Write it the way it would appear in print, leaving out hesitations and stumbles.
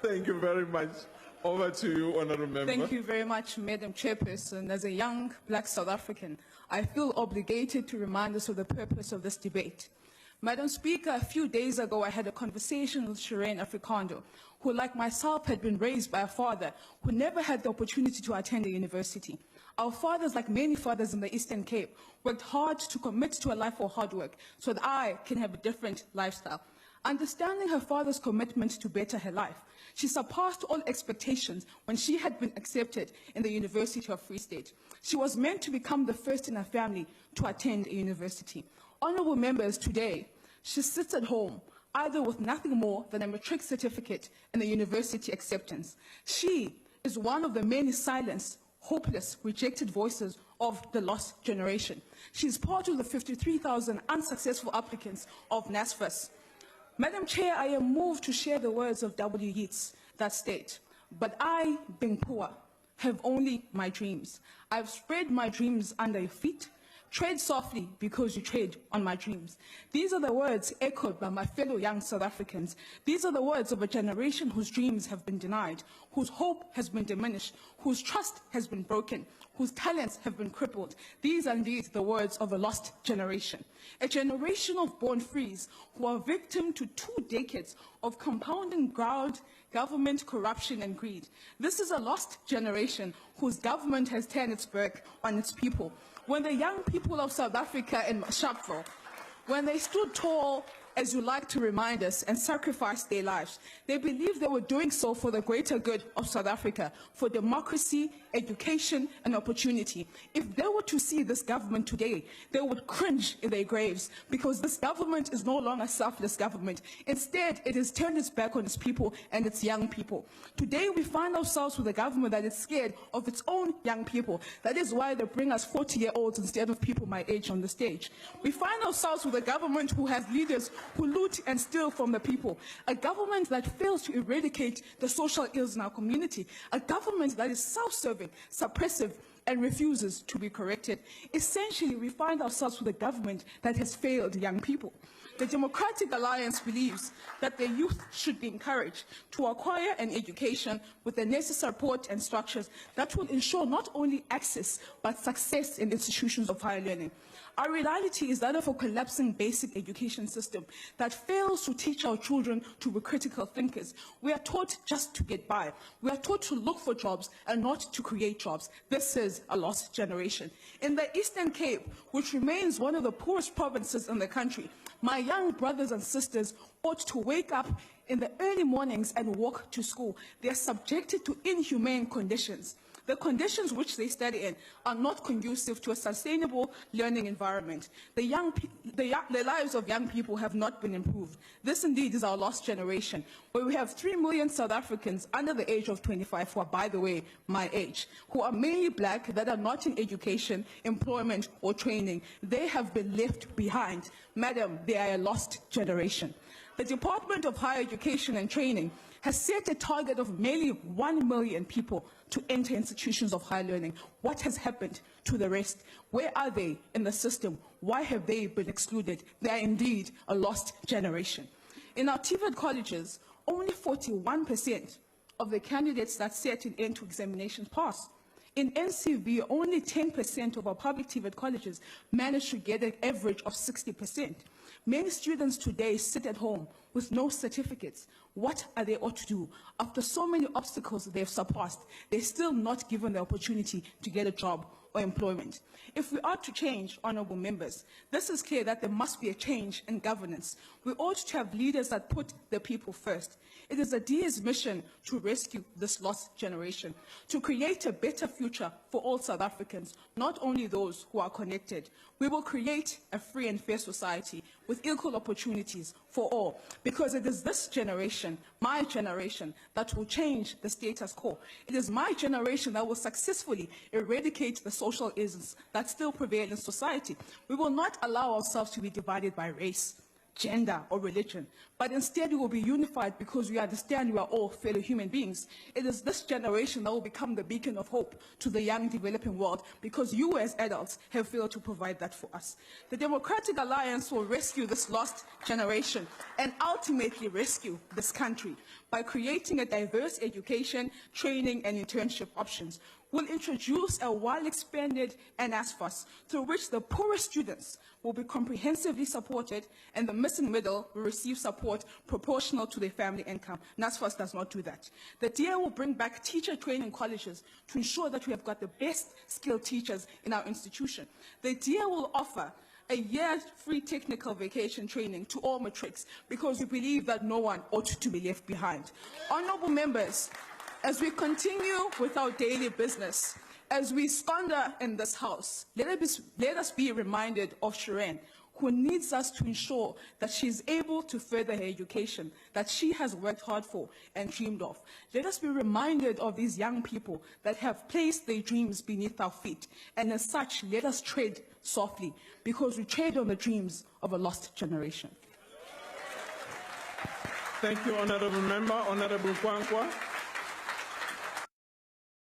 Thank you very much. Over to you, Honourable Member. Thank you very much, Madam Chairperson. As a young black South African, I feel obligated to remind us of the purpose of this debate. Madam Speaker, a few days ago I had a conversation with Shireen Afrikando, who, like myself, had been raised by a father who never had the opportunity to attend a university. Our fathers, like many fathers in the Eastern Cape, worked hard to commit to a life of hard work so that I can have a different lifestyle. Understanding her father's commitment to better her life, she surpassed all expectations when she had been accepted in the University of Free State. She was meant to become the first in her family to attend a university. Honourable members, today, she sits at home, either with nothing more than a matric certificate and a university acceptance. She is one of the many silenced, hopeless, rejected voices of the lost generation. She is part of the 53,000 unsuccessful applicants of NSFAS. Madam Chair, I am moved to share the words of W. Yeats that state, "But I, being poor, have only my dreams. I've spread my dreams under your feet. Tread softly because you tread on my dreams." These are the words echoed by my fellow young South Africans. These are the words of a generation whose dreams have been denied, whose hope has been diminished, whose trust has been broken, whose talents have been crippled. These are indeed the words of a lost generation. A generation of born frees who are victim to 2 decades of compounding government corruption and greed. This is a lost generation whose government has turned its back on its people. When the young people of South Africa in Sharpeville, when they stood tall, as you like to remind us, and sacrificed their lives, they believed they were doing so for the greater good of South Africa, for democracy, education, and opportunity. If they were to see this government today, they would cringe in their graves, because this government is no longer a selfless government. Instead, it has turned its back on its people and its young people. Today, we find ourselves with a government that is scared of its own young people. That is why they bring us 40-year-olds instead of people my age on the stage. We find ourselves with a government who has leaders who loot and steal from the people, a government that fails to eradicate the social ills in our community, a government that is self-serving, suppressive, and refuses to be corrected. Essentially, we find ourselves with a government that has failed young people. The Democratic Alliance believes that the youth should be encouraged to acquire an education with the necessary support and structures that will ensure not only access but success in institutions of higher learning. Our reality is that of a collapsing basic education system that fails to teach our children to be critical thinkers. We are taught just to get by. We are taught to look for jobs and not to create jobs. This is a lost generation. In the Eastern Cape, which remains one of the poorest provinces in the country, my young brothers and sisters ought to wake up in the early mornings and walk to school. They are subjected to inhumane conditions. The conditions which they study in are not conducive to a sustainable learning environment. The lives of young people have not been improved. This indeed is our lost generation, where we have 3 million South Africans under the age of 25, who are, by the way, my age, who are mainly black, that are not in education, employment, or training. They have been left behind. Madam, they are a lost generation. The Department of Higher Education and Training has set a target of merely 1 million people to enter institutions of higher learning. What has happened to the rest? Where are they in the system? Why have they been excluded? They are indeed a lost generation. In our TVET colleges, only 41% of the candidates that set in N2 examinations pass. In NCV, only 10% of our public TVET colleges manage to get an average of 60%. Many students today sit at home with no certificates. What are they ought to do? After so many obstacles they've surpassed, they're still not given the opportunity to get a job or employment. If we are to change, honourable members, this is clear that there must be a change in governance. We ought to have leaders that put the people first. It is the DA's mission to rescue this lost generation, to create a better future for all South Africans, not only those who are connected. We will create a free and fair society with equal opportunities for all, because it is this generation, my generation, that will change the status quo. It is my generation that will successfully eradicate the social ills that still prevail in society. We will not allow ourselves to be divided by race, gender, or religion, but instead we will be unified because we understand we are all fellow human beings. It is this generation that will become the beacon of hope to the young developing world, because you as adults have failed to provide that for us. The Democratic Alliance will rescue this lost generation and ultimately rescue this country by creating a diverse education, training and internship options. We'll introduce a well-expanded NSFAS through which the poorest students will be comprehensively supported and the missing middle will receive support proportional to their family income. NSFAS does not do that. The DA will bring back teacher training colleges to ensure that we have got the best skilled teachers in our institution. The DA will offer a year's free technical vacation training to all matrics because we believe that no one ought to be left behind. Honourable members, as we continue with our daily business, as we squander in this House, let us be reminded of Shireen, who needs us to ensure that she is able to further her education, that she has worked hard for and dreamed of. Let us be reminded of these young people that have placed their dreams beneath our feet, and as such, let us tread softly, because we tread on the dreams of a lost generation. Thank you, Honourable Member. Honourable Bucwa.